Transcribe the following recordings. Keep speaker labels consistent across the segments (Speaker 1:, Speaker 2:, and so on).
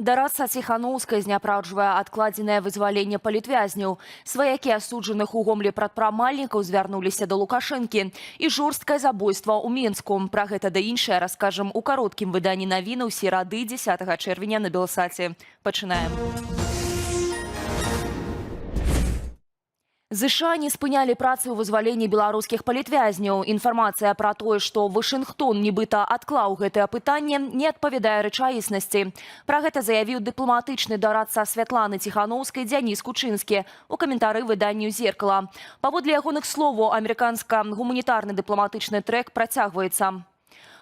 Speaker 1: Дараца Ціханаўскай зняпраўджвае адкладзенае вызваленне палітвязняў. Сваякі асуджаных у гомлі прадпрымальнікаў звярнуліся да Лукашэнкі і жорсткае забойства ў Мінску. Пра гэта да іншае раскажам у кароткім выданні навінаў серады 10 чэрвеня на Белсаце. Пачынаем. ЗША не спынялі працы ў вызваленні беларускіх палітвязняў. Інфармацыя пра тое, што Вашынгтон нібыта адклаў гэтае пытанне, не адпавядае рэчаіснасці. Пра гэта заявіў дыпламатычны дарадца Святланы Ціханаўскай Дзяніс Кучынскі у каментары выданню «Зеркала». Паводле ягоных словаў, амерыканска-гуманітарны дыпламатычны трэк працягваецца.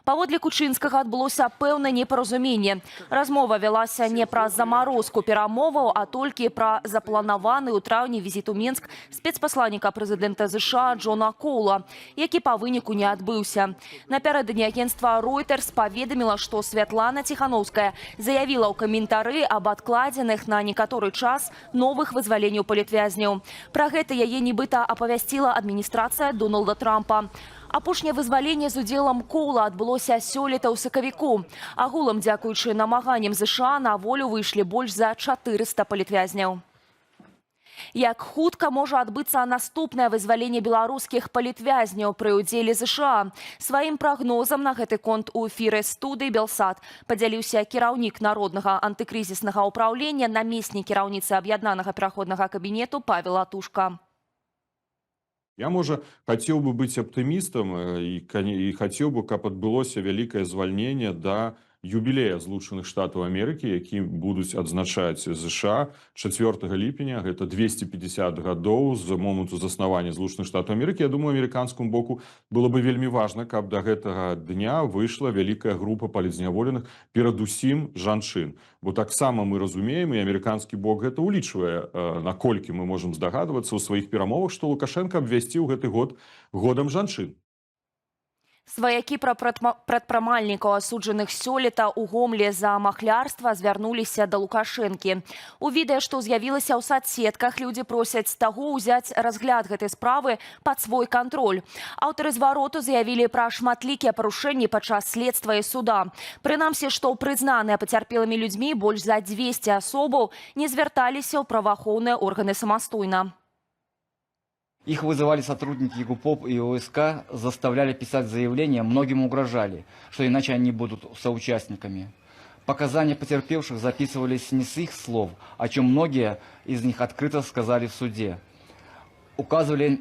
Speaker 1: Паводле Кучынскага адбылося пэўнае непаразуменне. Размова вялася не пра замарозку перамоваў, а толькі пра запланаваны ў траўні візіт у Мінск спецпасланніка прэзідэнта ЗША Джона Коула, які па выніку не адбыўся. Напярэдадні агенцтва Reuters паведаміла, што Святлана Ціханаўская заявіла ў каментары аб адкладзеных на некаторы час новых вызваленняў палітвязняў. Пра гэта яе нібыта апавясціла адміністрацыя Дональда Трампа. Апошняе вызваленне з удзелам Коула адбылося сёлета ў сакавіку. Агулам, дзякуючы намаганням ЗША, на волю выйшлі больш за 400 палітвязняў. Як хутка можа адбыцца наступнае вызваленне беларускіх палітвязняў пры ўдзеле ЗША? Сваім прагнозам на гэты конт у эфіры студыі «Белсат» падзяліўся кіраўнік Народнага антыкрызіснага ўпраўлення, намеснік кіраўніцы аб'яднанага пераходнага кабінету Павел Атушка.
Speaker 2: Я, можа, хацеў бы быць аптымістам і хацеў бы, каб адбылося вялікае звальненне да юбілея Злучаных Штатаў Амерыкі, які будуць адзначаць ЗША 4 ліпеня. Гэта 250 гадоў з моманту заснавання Злучаных Штатаў Амерыкі. Я думаю, амерыканскому боку было бы вельмі важна, каб да гэтага дня выйшла вялікая група палітзняволеных, перадусім жанчын. Бо таксама мы разумеем, і амерыканскі бок гэта улічвае, наколькі мы можам здагадвацца ў сваіх перамовах, што Лукашенко абвясціў гэты год годам жанчын.
Speaker 1: Сваякі прадпрымальнікаў, асуджаных сёлета ў гомлі за махлярства, звярнуліся да Лукашэнкі. У відэа, што з'явілася ў садсетках, людзі просяць таго ўзяць разгляд гэтай справы пад свой кантроль. Аўтары звароту заявілі пра шматлікія парушэнні падчас следства і суда. Прынамсі, што прызнаныя пацярпелымі людзьмі больш за 200 асобаў не звярталіся ў праваахоўныя органы самастойна.
Speaker 3: Их вызывали сотрудники ГУПОП и ОСК, заставляли писать заявления, многим угрожали, что иначе они будут соучастниками. Показания потерпевших записывались не с их слов, о чем многие из них открыто сказали в суде. Указывали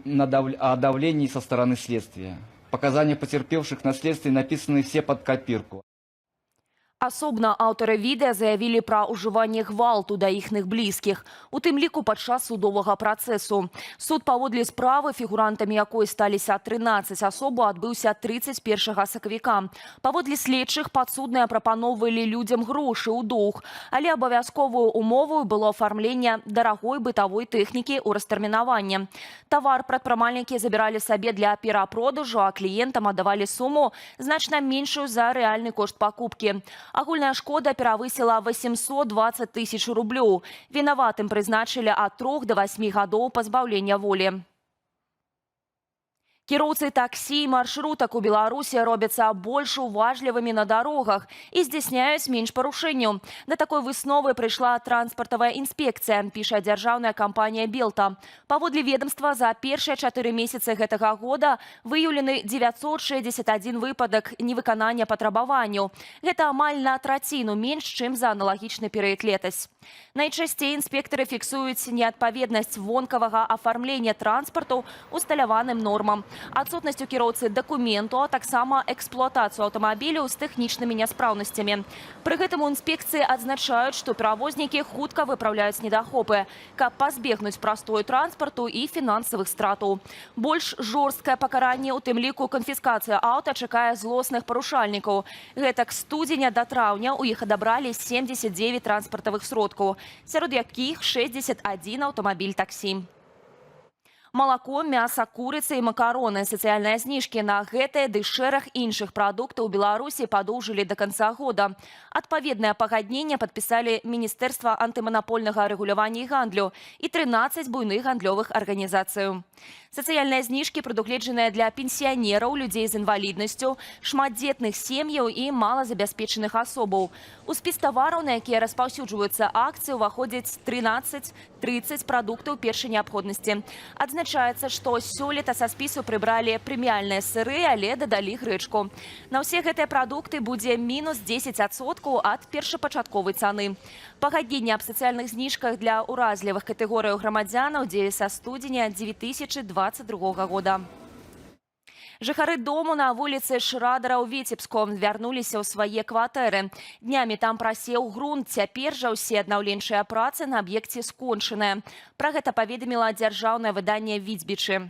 Speaker 3: о давлении со стороны следствия. Показания потерпевших на следствии написаны все под копирку.
Speaker 1: Асобна аўтары відэа заявілі пра ўжыванне гвалту да іхных блізкіх, у тым ліку падчас судовага працэсу. Суд паводле справы, фігурантамі якой сталіся 13 асобаў, адбыўся 31 сакавіка. Паводле следчых, падсудныя прапаноўвалі людзям грошы ў доўг, але абавязковую умову было афармленне дарагой бытавой тэхнікі ў растэрмінаванне. Тавар прадпрымальнікі забіралі сабе для перапродажу, а кліентам аддавалі суму значна меншую за рэальны кошт пакупкі. Агульная шкода перавысіла 820 тысяч рублёў. Вінаватым прызначылі ад 3 до 8 гадоў пазбаўлення волі. Кіроўцы таксі і маршрутак у Беларусі робяцца больш уважлівымі на дарогах і здзяйсняюць менш парушэнняў. Да такой высновы прыйшла транспартавая інспекцыя, піша дзяржаўная кампанія «Белта». Паводле ведомства, за першыя 4 месяцы гэтага года выяўлены 961 выпадак невыканання патрабаванняў. Гэта амаль на траціну менш, чым за аналагічны перыяд летась. Найчасцей інспектары фіксуюць неадпаведнасць вонкавага афармлення транспарту усталяваным нормам, адсутнасць у кіроўцы дакументу, а таксама эксплуатацыю аўтамабіляў з тэхнічнымі няспраўнасцямі. Пры гэтым у інспекцыі адзначаюць, што перавознікі хутка выпраўляюць недахопы, каб пазбегнуць прастою транспарту і фінансавых стратаў. Больш жорсткае пакаранне, у тым ліку канфіскацыя аўта, чакае злосных парушальнікаў. Гэтак з студзеня да траўня ў іх адабралі 79 транспартавых сродкаў, сярод якіх 61 аўтамабіль таксі. Малако, мяса, курыца і макароны. Сацыяльныя зніжкі на гэтыя ды шэраг іншых прадуктаў у Беларусі падоўжылі да канца года. Адпаведнае пагадненне падпісалі Міністэрства антыманапольнага рэгулявання і гандлю і 13 буйных гандлёвых арганізацый. Сацыяльныя зніжкі прадугледжаныя для пенсіянераў, людзей з інваліднасцю, шматдзетных сем'яў і малазабяспечаных асобаў. У спіс тавараў, на якія распаўсюджваюцца акцыі, уваходзяць 13-30 прадуктаў першай неабходнасці. Адзначаецца, што сёлета са спісу прыбралі прэміяльныя сыры, але дадалі грэчку. На ўсе гэтыя прадукты будзе мінус 10% ад першапачатковай цаны. Пагадненне аб сацыяльных зніжках для ўразлівых катэгорыяў грамадзянаў дзее са студзеня 2022 года. Жыхары дому на вуліцы Шрадара ў Віцебску вярнуліся ў свае кватэры. Днямі там прасеў грунт. Цяпер жа ўсе аднаўленчыя працы на аб'екце скончаныя. Пра гэта паведаміла дзяржаўнае выданне «Віцбічы».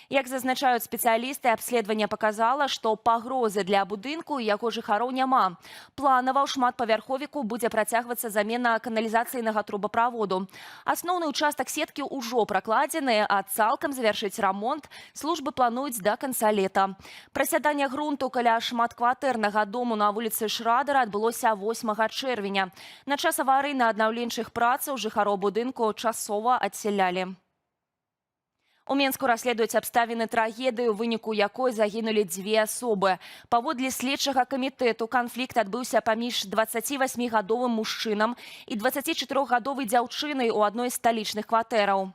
Speaker 1: Як зазначаюць спецыялісты, абследаванне паказала, што пагрозы для будынку і яго жыхароў няма. Планава ў шматпавярховіку будзе працягвацца замена каналізацыйнага трубаправоду. Асноўны ўчастак сеткі ўжо пракладзены, а цалкам завяршыць рамонт службы плануюць да канца лета. Прасяданне грунту каля шматкватэрнага дому на вуліцы Шрадара адбылося 8 чэрвеня. На час аварыйна-аднаўленчых працаў жыхароў будынку часова адселялі. У Менску расследуюць абставіны трагедыі, у выніку якой загінулі 2 асобы. Паводле следчага камітэту канфлікт адбыўся паміж 28-гадовым мужчынам і 24-гадовай дзяўчынай у адной з сталічных кватэраў.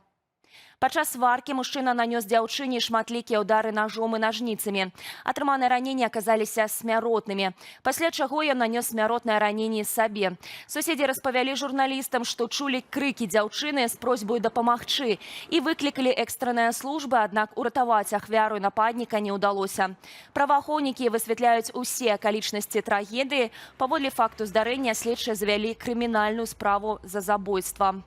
Speaker 1: Падчас сваркі мужчына нанёс дзяўчыне шматлікія ўдары ножом і нажніцамі. Атрыманыя раненні аказаліся смяротнымі. Пасля чаго ён нанёс смяротнае раненне сабе. Суседзі распавялі журналістам, што чулі крыкі дзяўчыны з просьбай дапамагчы і выклікалі экстраныя службы, аднак уратаваць ахвяру нападніка не ўдалося. Праваахоўнікі высвятляюць усе акалічнасці трагедыі. Паводле факту здарэння следчыя завялі крымінальную справу за забойства.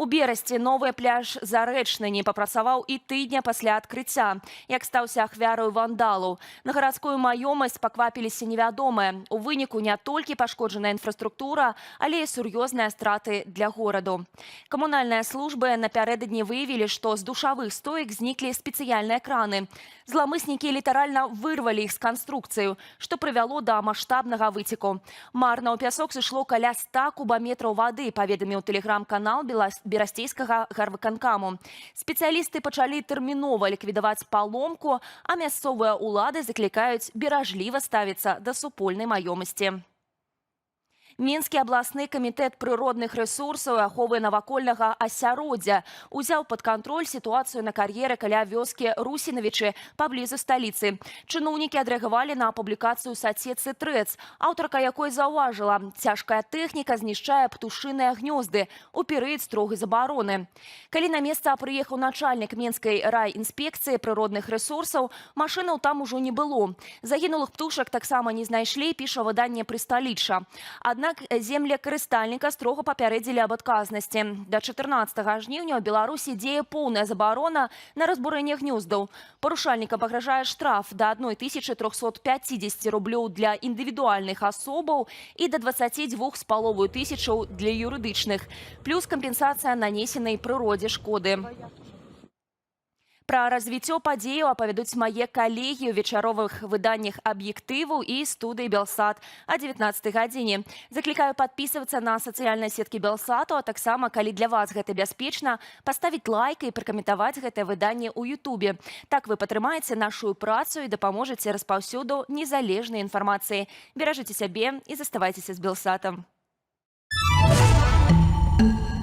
Speaker 1: У Берасці новы пляж Зарэчны не папрацаваў і тыдня пасля адкрыцця, як стаўся ахвяраю вандалаў. На гарадскую маёмасць паквапіліся невядомыя. У выніку не толькі пашкоджаная інфраструктура, але і сур'ёзныя страты для гораду. Камунальныя службы напярэдадні выявілі, што з душавых стоек зніклі спецыяльныя краны. Зламыснікі літаральна вырвалі іх з канструкцыю, што прывяло да маштабнага выцеку. Марна ў пясок сышло каля 100 кубаметраў вады, паведаміў тэлеграм-канал Берасцейскага гарвыканкаму. Спецыялісты пачалі тэрмінова ліквідаваць паломку, а мясцовыя ўлады заклікаюць беражліва ставіцца да супольнай маёмасці. Мінскі абласны камітэт прыродных рэсурсаў і аховы навакольнага асяроддзя узяў пад кантроль сітуацыю на кар'еры каля вёскі Русінавічы паблізу сталіцы. Чыноўнікі адрэагавалі на публікацыю сацсетцы Трэц, аўтарка якой заўважыла: цяжкая тэхніка знішчае птушыныя гнёзды у перыяд строгай забароны. Калі на месца прыехаў начальнік Менскай райінспекцыі прыродных рэсурсаў, машынаў там ужо не было. Загінулых птушак таксама не знайшлі, піша выданне «Прысталічча». Аднак землекарыстальніка строга папярэдзілі аб адказнасці. Да 14 жніўня ў Беларусі дзее поўная забарона на разбурэнне гнёздаў. Парушальнікам пагражае штраф да 1350 рублёў для індывідуальных асобаў і да 22,5 тысячаў для юрыдычных, плюс кампенсацыя нанесенай прыродзе шкоды. Пра развіццё падзеяў апавядуць мае калегі ў вечаровых выданнях «Аб'ектыву» і студыі «Белсат» о 19 гадзіне. Заклікаю падпісвацца на сацыяльныя сеткі «Белсату», а таксама, калі для вас гэта бяспечна, паставіць лайк і пракаментаваць гэтае выданне ў Ютубе. Так вы падтрымаеце нашу працу і дапаможаце распаўсюду незалежнай інфармацыі. Беражыце сябе і заставайцеся з «Белсатам».